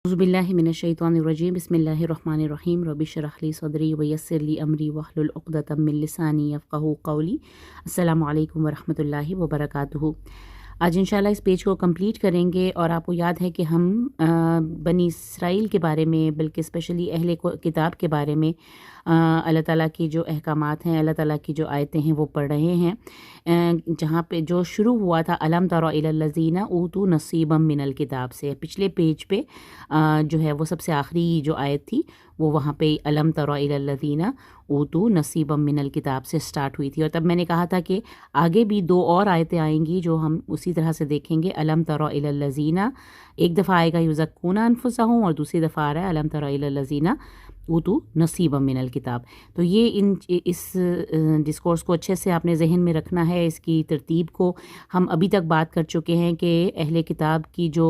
अऊज़ु बिल्लाहि मिनश्शैतानिर्रजीम बिस्मिल्लाहिर्रहमानिर्रहीम रब्बि इश्रह ली सदरी वयस्सिर ली अमरी वहलुल उक़दतम मिन लिसानी यफ़क़हू क़ौली। अस्सलामु अलैकुम वरहमतुल्लाहि वबरकातुहू। आज इंशाल्लाह इस पेज को कंप्लीट करेंगे और आपको याद है कि हम बनी इसराइल के बारे में, बल्कि स्पेशली अहले किताब के बारे में अल्लाह ताला की जो अहकामात हैं, अल्लाह ताला की जो आयतें हैं वो पढ़ रहे हैं, जहाँ पे जो शुरू हुआ था अलम तरा इलल लज़ीना ऊतू नसीबम मिनल किताब से। पिछले पेज पे जो है वो सबसे आखिरी जो आयत थी वो वहाँ पे अलम तरा इलल लज़ीना ऊतू नसीबम मिनल किताब से स्टार्ट हुई थी। और तब मैंने कहा था कि आगे भी दो और आयतें आएंगी जो हम उसी तरह से देखेंगे। अलम तरा इलल लज़ीना एक दफ़ा आएगा युज़क्कूना अनफुसहुम और दूसरी दफ़ा आ रहा है अलम तरा इलल लज़ीना ऊतू नसीबम मिनल किताब। तो ये इस डिस्कोर्स को अच्छे से आपने जहन में रखना है, इसकी तरतीब को। हम अभी तक बात कर चुके हैं कि अहले किताब की जो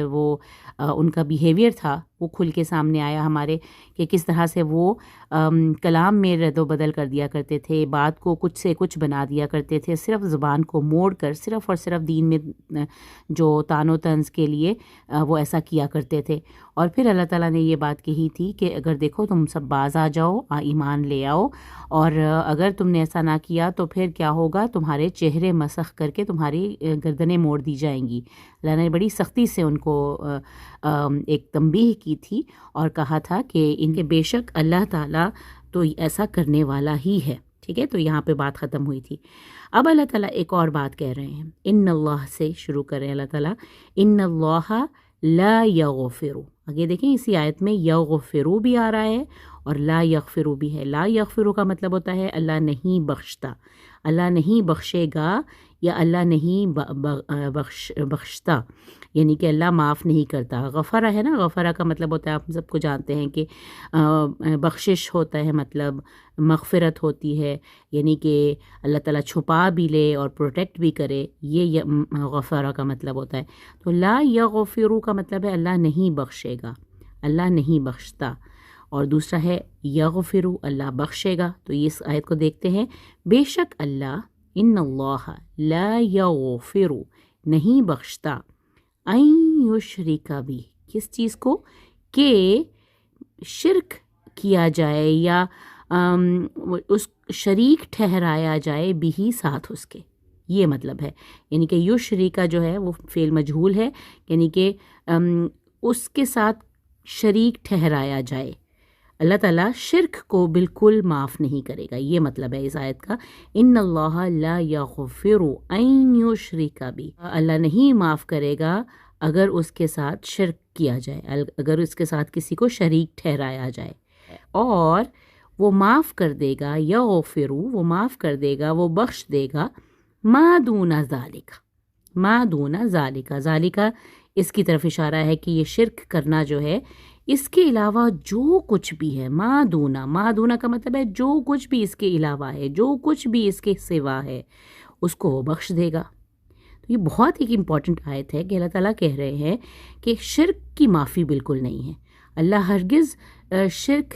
वो उनका बिहेवियर था वो खुल के सामने आया हमारे, कि किस तरह से वो कलाम में रद्द बदल कर दिया करते थे, बात को कुछ से कुछ बना दिया करते थे, सिर्फ ज़ुबान को मोड़ कर सिर्फ़ और सिर्फ दीन में जो तानो तंज़ के लिए वो ऐसा किया करते थे। और फिर अल्लाह ताला ने ये बात कही थी कि अगर देखो तुम सब बाज आ जाओ, ईमान ले आओ, और अगर तुमने ऐसा ना किया तो फिर क्या होगा, तुम्हारे चेहरे मसख करके तुम्हारी गर्दनें मोड़ दी जाएंगी। अल्लाह ने बड़ी सख्ती से उनको एक तंबीह की थी और कहा था कि इनके बेशक अल्लाह ताला तो ऐसा करने वाला ही है। ठीक है, तो यहाँ पे बात ख़त्म हुई थी। अब अल्लाह ताला एक और बात कह रहे हैं, इन्नल्लाह से शुरू कर रहे हैं अल्लाह ताला, इन्नल्लाह ला यग़फ़िरु। आगे देखें इसी आयत में यग़फ़िरु भी आ रहा है और ला यग़फ़िरु भी है। ला यग़फ़िरु का मतलब होता है अल्लाह नहीं बख्शता, अल्लाह नहीं बख्शेगा या अल्लाह नहीं बख्शता, यानी कि अल्लाह माफ़ नहीं करता। गफ़रा है ना, गफ़रा का मतलब होता है, आप सबको जानते हैं कि बख्शिश होता है, मतलब मग़फ़िरत होती है, यानी कि अल्लाह ताला छुपा भी ले और प्रोटेक्ट भी करे, ये गफ़रा का मतलब होता है। तो ला यग़फ़िरु का मतलब है अल्लाह नहीं बख्शेगा, अल्लाह नहीं बख्शता। और दूसरा है यग़फ़िरु, अल्लाह बख्शेगा। तो ये इस आयत को देखते हैं, बेशक अल्लाह इन्नल्लाह ला यग़फ़िरु नहीं बख्शता, अन युश्रिका भी किस चीज़ को, के शिरक किया जाए या उस शरीक ठहराया जाए बिही साथ उसके, ये मतलब है। यानी कि युश्रिका जो है वो फ़ेल मजहूल है, यानी कि उसके साथ शरीक ठहराया जाए। अल्लाह ताला शिरक को बिल्कुल माफ़ नहीं करेगा, ये मतलब है इस आयत का। इन्नल्लाह ला यग़फ़िरु अन युश्रिका भी, अल्लाह नहीं माफ़ करेगा अगर उसके साथ शिरक किया जाए, अगर उसके साथ किसी को शरीक ठहराया जाए। और वो माफ़ कर देगा, यग़फ़िरु वो माफ़ कर देगा, वो बख्श देगा, मा दूना ज़ालिका, मा दूना ज़ालिका, ज़ालिका इसकी तरफ इशारा है कि ये शिरक करना जो है इसके अलावा जो कुछ भी है, मादूना का मतलब है जो कुछ भी इसके अलावा है, जो कुछ भी इसके सिवा है, उसको वो बख्श देगा। तो ये बहुत एक इम्पॉर्टेंट आयत है कि अल्लाह ताला कह रहे हैं कि शिरक की माफ़ी बिल्कुल नहीं है। अल्लाह हरगिज़ शिरक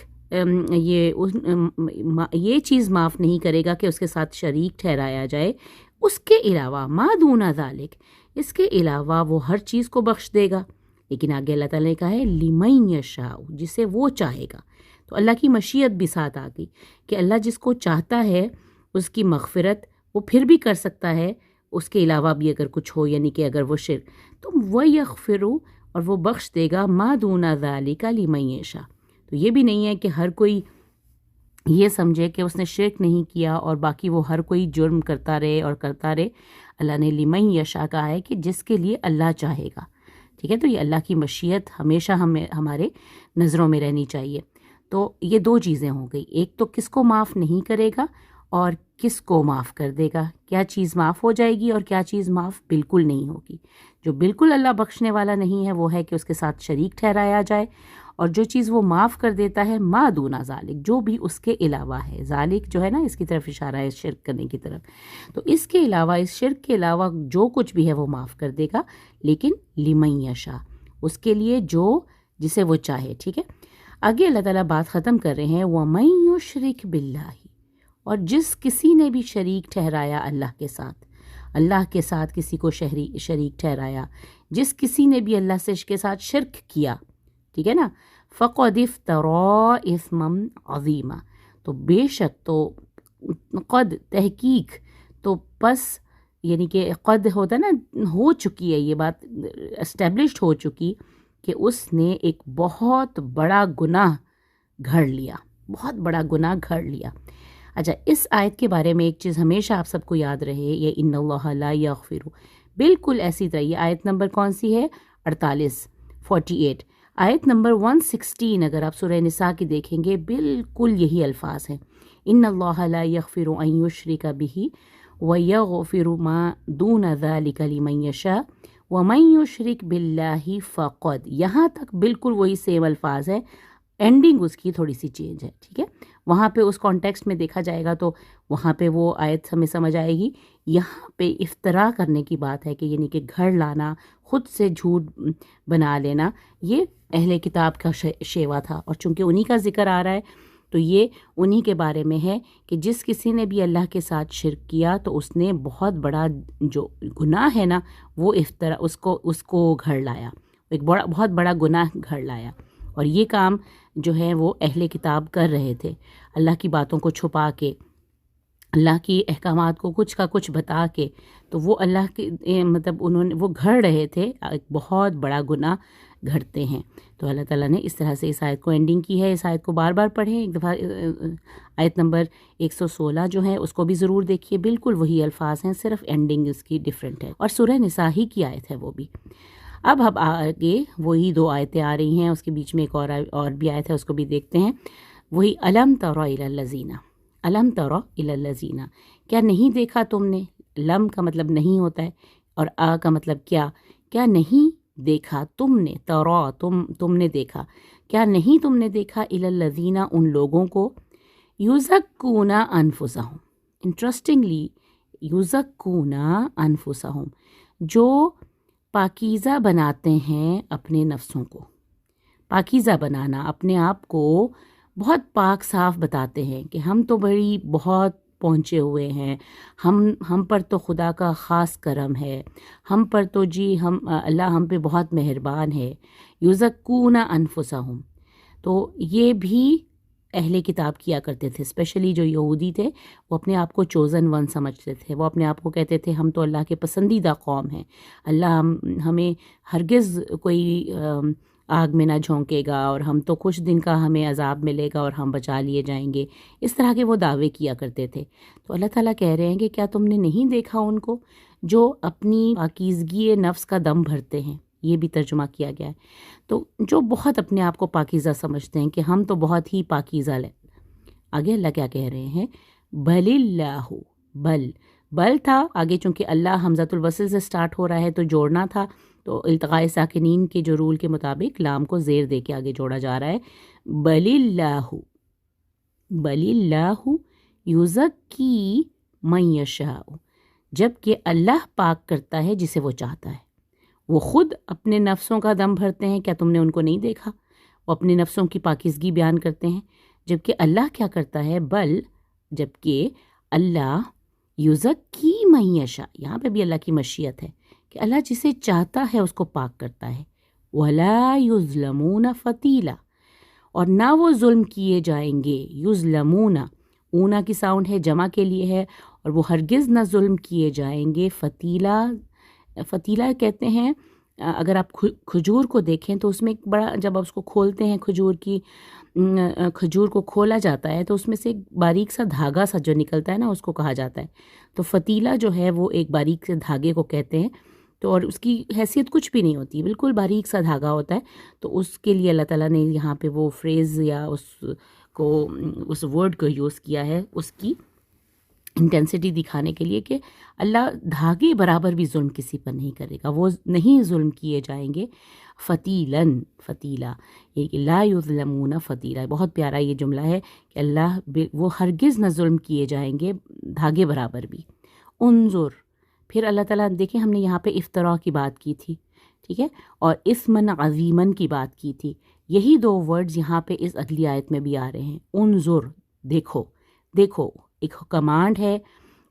ये चीज़ माफ़ नहीं करेगा कि उसके साथ शरीक ठहराया जाए। उसके अलावा मादूना ज़ालिक, इसके अलावा वो हर चीज़ को बख्श देगा। लेकिन आगे अल्लाह ताला ने कहा है लिमन यशाउ, जिसे वो चाहेगा। तो अल्लाह की मशीयत भी साथ आ गई कि अल्लाह जिसको चाहता है उसकी मग़फ़िरत वो फिर भी कर सकता है, उसके अलावा भी अगर कुछ हो, यानी कि अगर वो शिर्क, तो वह यग़फ़िरु और वो बख्श देगा मा दूना ज़ालिका लिमन यशा। तो ये भी नहीं है कि हर कोई ये समझे कि उसने शिर्क नहीं किया और बाकी वो हर कोई जुर्म करता रहे और करता रहे। अल्लाह ने लिमन यशा कहा है कि जिसके लिए अल्लाह चाहेगा। ठीक है, तो ये अल्लाह की मशीयत हमेशा हमारे नज़रों में रहनी चाहिए। तो ये दो चीज़ें हो गई, एक तो किसको माफ़ नहीं करेगा और किसको माफ़ कर देगा, क्या चीज़ माफ़ हो जाएगी और क्या चीज़ माफ़ बिल्कुल नहीं होगी। जो बिल्कुल अल्लाह बख्शने वाला नहीं है वो है कि उसके साथ शरीक ठहराया जाए, और जो चीज़ वो माफ़ कर देता है मादूना ज़ालिक, जो भी उसके अलावा है। ज़ालिक जो है ना, इसकी तरफ इशारा है, शिरक करने की तरफ। तो इसके अलावा, इस शिरक के अलावा जो कुछ भी है वो माफ़ कर देगा, लेकिन लिमन यशा, उसके लिए जो जिसे वो चाहे। ठीक है, आगे अल्लाह ताला बात ख़त्म कर रहे हैं, वमन युश्रिक बिल्लाही, और जिस किसी ने भी शरीक ठहराया अल्लाह के साथ, अल्लाह के साथ किसी को शरीक ठहराया, जिस किसी ने भी अल्लाह से के साथ शिरक किया, ٹھیک ہے نا. فقد افترا اثما عظیما، تو بے شک، تو قد تحقیق، تو پس یعنی کہ قد ہوتا ہے نا، ہو چکی ہے یہ بات، اسٹیبلشڈ ہو چکی کہ اس نے ایک بہت بڑا گناہ گھڑ لیا، بہت بڑا گناہ گھڑ لیا. اچھا، اس آیت کے بارے میں ایک چیز ہمیشہ آپ سب کو یاد رہے، یہ ان اللہ لا یغفر، بالکل ایسی طرح. یہ آیت نمبر کون سی ہے؟ 48. آیت نمبر 116 اگر آپ سورہ نساء کی دیکھیں گے، بالکل یہی الفاظ ہیں. ان اللہ لا یغفر ان یشرک بہ ویغفر ما دون ذلک لمن یشاء ومن یشرک باللہ فقد، یہاں تک بالکل وہی سیم الفاظ ہے، اینڈنگ اس کی تھوڑی سی چینج ہے. ٹھیک ہے، وہاں پہ اس کانٹیکسٹ میں دیکھا جائے گا تو وہاں پہ وہ آیت ہمیں سمجھ آئے گی. یہاں پہ افترا کرنے کی بات ہے کہ یعنی کہ گھڑ لانا، خود سے جھوٹ بنا لینا، یہ اہل کتاب کا شیوا تھا. اور چونکہ انہی کا ذکر آ رہا ہے تو یہ انہی کے بارے میں ہے کہ جس کسی نے بھی اللہ کے ساتھ شرک کیا تو اس نے بہت بڑا جو گناہ ہے نا، وہ افترا اس کو گھڑ لایا، ایک بہت بڑا گناہ گھڑ لایا. اور یہ کام جو ہے وہ اہل کتاب کر رہے تھے، اللہ کی باتوں کو چھپا کے، اللہ کی احکامات کو کچھ کا کچھ بتا کے، تو وہ اللہ کے مطلب انہوں نے وہ گھڑ رہے تھے، ایک بہت بڑا گناہ گھڑتے ہیں. تو اللہ تعالیٰ نے اس طرح سے اس آیت کو اینڈنگ کی ہے. اس آیت کو بار بار پڑھیں، ایک دفعہ آیت نمبر 116 جو ہے اس کو بھی ضرور دیکھیے، بالکل وہی الفاظ ہیں، صرف اینڈنگ اس کی ڈیفرنٹ ہے، اور سورہ نساء ہی کی آیت ہے وہ بھی. اب آگے وہی 2 آیتیں آ رہی ہیں، اس کے بیچ میں ایک اور بھی آیت ہے، اس کو بھی دیکھتے ہیں. وہی الم تر الی الذین، الم تر الی الذین، کیا نہیں دیکھا تم نے؟ لم کا مطلب نہیں ہوتا ہے، اور آ کا مطلب کیا نہیں دیکھا تم نے؟ ترا تم نے دیکھا، کیا نہیں تم نے دیکھا؟ الی الذین، ان لوگوں کو، یزکون انفسہم، انٹرسٹنگلی یزکون انفسہم، جو پاکیزہ بناتے ہیں اپنے نفسوں کو. پاکیزہ بنانا، اپنے آپ کو بہت پاک صاف بتاتے ہیں کہ ہم تو بہت پہنچے ہوئے ہیں، ہم پر تو خدا کا خاص کرم ہے، ہم پر تو اللہ ہم پہ بہت مہربان ہے. یزکون انفسہم، تو یہ بھی اہل کتاب کیا کرتے تھے، اسپیشلی جو یہودی تھے، وہ اپنے آپ کو چوزن ون سمجھتے تھے. وہ اپنے آپ کو کہتے تھے ہم تو اللہ کے پسندیدہ قوم ہیں، اللہ ہمیں ہرگز کوئی آگ میں نہ جھونکے گا، اور ہم تو کچھ دن کا ہمیں عذاب ملے گا اور ہم بچا لیے جائیں گے. اس طرح کے وہ دعوے کیا کرتے تھے. تو اللہ تعالیٰ کہہ رہے ہیں کہ کیا تم نے نہیں دیکھا ان کو جو اپنی پاکیزگی نفس کا دم بھرتے ہیں؟ یہ بھی ترجمہ کیا گیا ہے. تو جو بہت اپنے آپ کو پاکیزہ سمجھتے ہیں کہ ہم تو بہت ہی پاکیزہ لیں. آگے اللہ کیا کہہ رہے ہیں؟ بل اللہ، بل تھا آگے، چونکہ اللہ حمزۃ الوصل سے سٹارٹ ہو رہا ہے تو جوڑنا تھا، تو التقاء ساکنین کے جو رول کے مطابق لام کو زیر دے کے آگے جوڑا جا رہا ہے. بل اللہ یزکی من یشاء، جبکہ اللہ پاک کرتا ہے جسے وہ چاہتا ہے. وہ خود اپنے نفسوں کا دم بھرتے ہیں، کیا تم نے ان کو نہیں دیکھا؟ وہ اپنے نفسوں کی پاکیزگی بیان کرتے ہیں، جبکہ اللہ کیا کرتا ہے؟ بل، جبکہ اللہ یزکی من یشاء، یہاں پہ بھی اللہ کی مشیت ہے کہ اللہ جسے چاہتا ہے اس کو پاک کرتا ہے. ولا یظلمون فتیلا، اور نہ وہ ظلم کیے جائیں گے. یظلمون، اونا کی ساؤنڈ ہے، جمع کے لیے ہے، اور وہ ہرگز نہ ظلم کیے جائیں گے. فتیلا کہتے ہیں، اگر آپ کھجور کو دیکھیں تو اس میں ایک بڑا، جب آپ اس کو کھولتے ہیں، کھجور کو کھولا جاتا ہے تو اس میں سے ایک باریک سا دھاگا سا جو نکلتا ہے نا، اس کو کہا جاتا ہے. تو فتیلہ جو ہے وہ ایک باریک سے دھاگے کو کہتے ہیں. تو اور اس کی حیثیت کچھ بھی نہیں ہوتی، بالکل باریک سا دھاگا ہوتا ہے. تو اس کے لیے اللہ تعالیٰ نے یہاں پہ وہ فریز یا اس ورڈ کو یوز کیا ہے، اس کی انٹینسٹی دکھانے کے لیے کہ اللہ دھاگے برابر بھی ظلم کسی پر نہیں کرے گا، وہ نہیں ظلم کیے جائیں گے. فتیلا، یہ کہ لا یظلمون فتیلا، بہت پیارا یہ جملہ ہے کہ اللہ وہ ہرگز نہ ظلم کیے جائیں گے دھاگے برابر بھی. انظر، پھر اللہ تعالیٰ دیکھیں، ہم نے یہاں پہ افتراء کی بات کی تھی، ٹھیک ہے، اور اثمن عظیمن کی بات کی تھی. یہی 2 ورڈز یہاں پہ اس اگلی آیت میں بھی آ رہے ہیں. انظر، دیکھو، ایک کمانڈ ہے،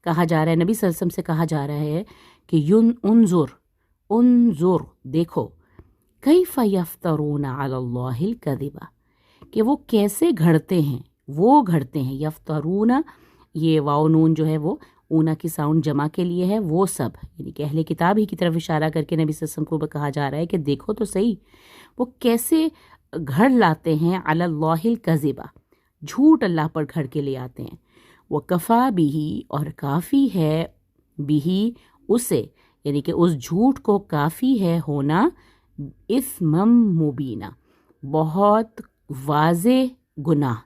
کہا جا رہا ہے، نبی صلی اللہ علیہ وسلم سے کہا جا رہا ہے کہ انظر، دیکھو. कैफ़ यफ्तरून अलल्लाहिल कज़िबा, कि वो कैसे घड़ते हैं, वो घड़ते हैं। यफ्तरून, ये वाव नून जो है वो ऊना की साउंड जमा के लिए है, वो सब, यानी कि अहले किताब ही की तरफ इशारा करके नबी सल्लल्लाहु अलैहि वसल्लम को कहा जा रहा है कि देखो तो सही वो कैसे घड़ लाते हैं अलल्लाहिल कज़िबा, झूठ अल्लाह पर घड़ के ले आते हैं। वो कफ़ा बिही, और काफ़ी है, बिही उसे, यानी कि उस झूठ को काफ़ी है होना, इस्मम मुबीना, बहुत वाज़े गुनाह।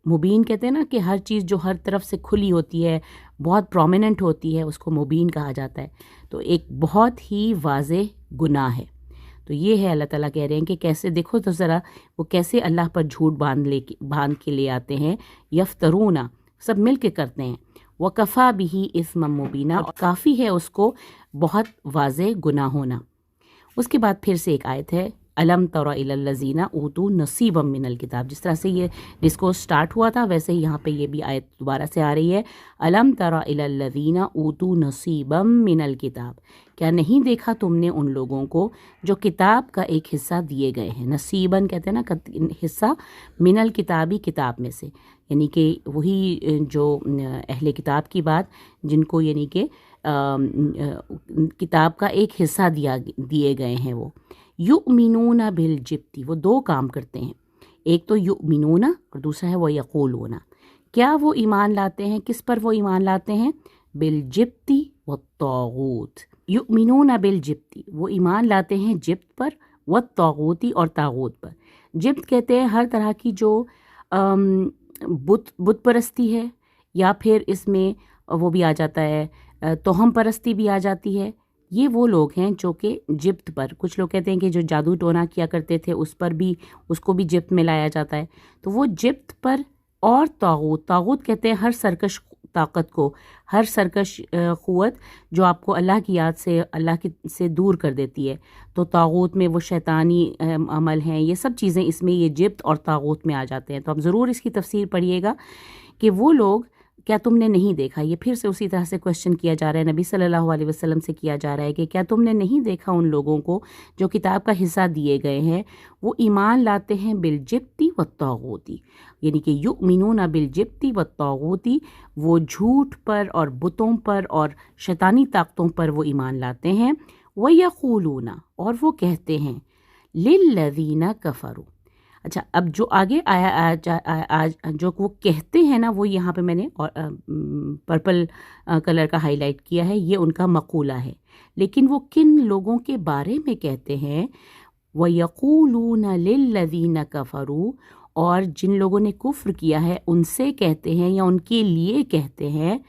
मुबीन कहते हैं ना कि हर चीज़ जो हर तरफ से खुली होती है, बहुत प्रोमिनेंट होती है, उसको मुबीन कहा जाता है। तो एक बहुत ही वाज़े गुनाह है। तो ये है, अल्लाह ताला कह रहे हैं कि कैसे, देखो तो ज़रा वो कैसे अल्लाह पर झूठ बांध के ले आते हैं। यफ्तरूना, सब मिल के करते हैं। वकफ़ा बिही इस्मम मुबीना, और काफ़ी है उसको बहुत वाज़े गुनाह होना। उसके बाद फिर से एक आयत है, अलम तरा इलल लज़ीना ऊतू नसीबम मिनल किताब। जिस तरह से ये डिस्कोर्स स्टार्ट हुआ था वैसे ही यहाँ पे ये भी आयत दोबारा से आ रही है, अलम तरा इलल लज़ीना ऊतू नसीबम मिनल किताब, क्या नहीं देखा तुमने उन लोगों को जो किताब का एक हिस्सा दिए गए हैं। नसीबन कहते हैं ना हिस्सा, मिनल किताबी, किताब में से, यानी कि वही जो अहले किताब की बात, जिनको यानी कि किताब का एक हिस्सा दिए गए हैं। वो युमिनूना बिल जिब्ती, वो दो काम करते हैं, एक तो युमिनूना और दूसरा है वो यक़ूलूना। क्या वो ईमान लाते हैं, किस पर वो ईमान लाते हैं? बिल जिब्ती व तागूत। युमिनूना बिल जिब्ती, वो ईमान लाते हैं जिब्त पर, व तागूती, और तागूत पर। जिब्त कहते हैं हर तरह की जो बुत परस्ती है, या फिर इसमें वो भी आ जाता है, तोहम परस्ती भी आ जाती है। ये वो लोग हैं जो कि जिब्त पर, कुछ लोग कहते हैं कि जो जादू टोना किया करते थे उस पर भी, उसको भी जिब्त में लाया जाता है। तो वो जिब्त पर, और तागूत, तागूत कहते हैं हर सरकश ताकत को, हर सरकश क़ुव्वत जो आपको अल्लाह की याद से, अल्लाह की से दूर कर देती है। तो तागूत में वो शैतानी अमल हैं, ये सब चीज़ें इसमें ये जिब्त और तागूत में आ जाते हैं। तो आप ज़रूर इसकी तफसीर पढ़िएगा कि वो लोग, क्या तुमने नहीं देखा, ये फिर से उसी तरह से क्वेश्चन किया जा रहा है, नबी सल्लल्लाहु अलैहि वसल्लम से किया जा रहा है कि क्या तुमने नहीं देखा उन लोगों को जो किताब का हिस्सा दिए गए हैं, वो ईमान लाते हैं बिल जिब्ती व तागूती, यानी कि युमिनूना बिल जिब्ती व तागूती, वो झूठ पर और बुतों पर और शैतानी ताकतों पर वो ईमान लाते हैं। व यक़ूलूना, और वो कहते हैं, लिल्लज़ीना कफ़रू। अच्छा, अब जो आगे आज जो वो कहते हैं ना, वो यहाँ पे मैंने और पर्पल कलर का हाईलाइट किया है, ये उनका मक़ूला है। लेकिन वो किन लोगों के बारे में कहते हैं? व यक़ूलूना लिल्लज़ीना कफ़रू, और जिन लोगों ने कुफ्र किया है उनसे कहते हैं, या उनके लिए कहते हैं,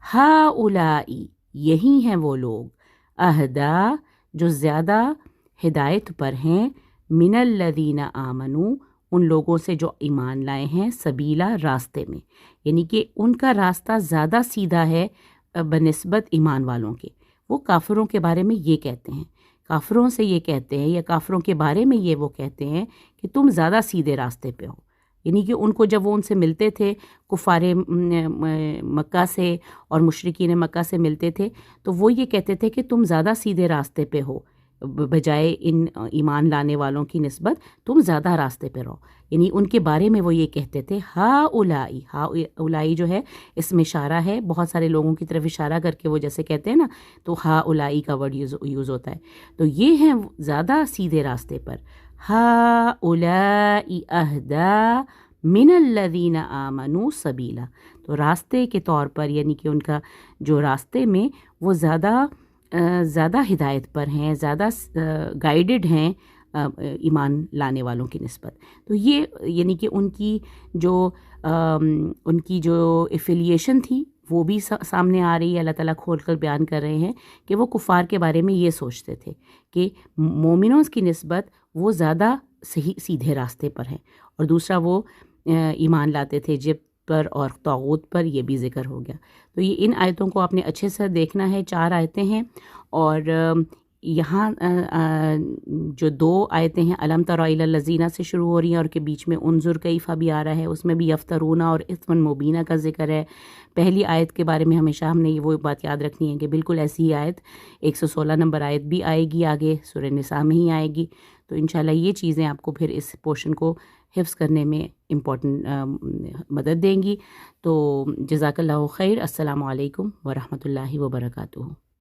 हाउलाई, यही हैं वो लोग, अहदा, जो ज़्यादा हिदायत पर हैं, मिनल लदीना आमनू, उन लोगों से जो ईमान लाए हैं, सबीला, रास्ते में, यानी कि उनका रास्ता ज़्यादा सीधा है बनिस्बत ईमान वालों के। वो काफिरों के बारे में ये कहते हैं, काफिरों से ये कहते हैं, या काफिरों के बारे में ये वो कहते हैं कि तुम ज़्यादा सीधे रास्ते पे हो। यानी कि उनको जब वो उनसे मिलते थे, कुफारे मक्का से और मुशरिकीन मक्का से मिलते थे, तो वो ये कहते थे कि तुम ज़्यादा सीधे रास्ते पे हो, बजाय इन ईमान लाने वालों की निस्बत तुम ज़्यादा रास्ते पे रहो। यानी उनके बारे में वो ये कहते थे, हाउलाई जो है इसमें इशारा है, बहुत सारे लोगों की तरफ इशारा करके वो जैसे कहते हैं ना, तो हाउलाई का वर्ड यूज़ होता है। तो ये हैं ज़्यादा सीधे रास्ते पर, हाउलाई अहदा मिनल्लज़ीना आमनू सबीला। तो रास्ते के तौर पर, यानी कि उनका जो रास्ते में वो ज़्यादा हिदायत पर हैं, ज़्यादा गाइडेड हैं ईमान लाने वालों की निस्बत। तो ये यानी कि उनकी जो एफिलिएशन थी वो भी सामने आ रही है। अल्लाह ताला खोल कर बयान कर रहे हैं कि वो कुफ़ार के बारे में ये सोचते थे कि मोमिनों की निस्बत वो ज़्यादा सही सीधे रास्ते पर हैं, और दूसरा वो ईमान लाते थे जिब्त पर और तागूत पर, ये भी ज़िक्र हो गया। तो ये इन आयतों को आपने अच्छे से देखना है, 4 आयतें हैं, और یہاں جو 2 آیتیں ہیں الم تر الی الذین سے شروع ہو رہی ہیں اور کے بیچ میں انظر کیف بھی آ رہا ہے، اس میں بھی یفترون اور اثما مبینہ کا ذکر ہے۔ پہلی آیت کے بارے میں ہمیشہ ہم نے وہ بات یاد رکھنی ہے کہ بالکل ایسی ہی آیت 116 نمبر آیت بھی آئے گی، آگے سورہ نساء میں ہی آئے گی۔ تو انشاءاللہ یہ چیزیں آپ کو پھر اس پورشن کو حفظ کرنے میں مدد دیں گی۔ تو جزاک اللہ خیر۔ السلام علیکم ورحمۃ اللہ وبرکاتہ۔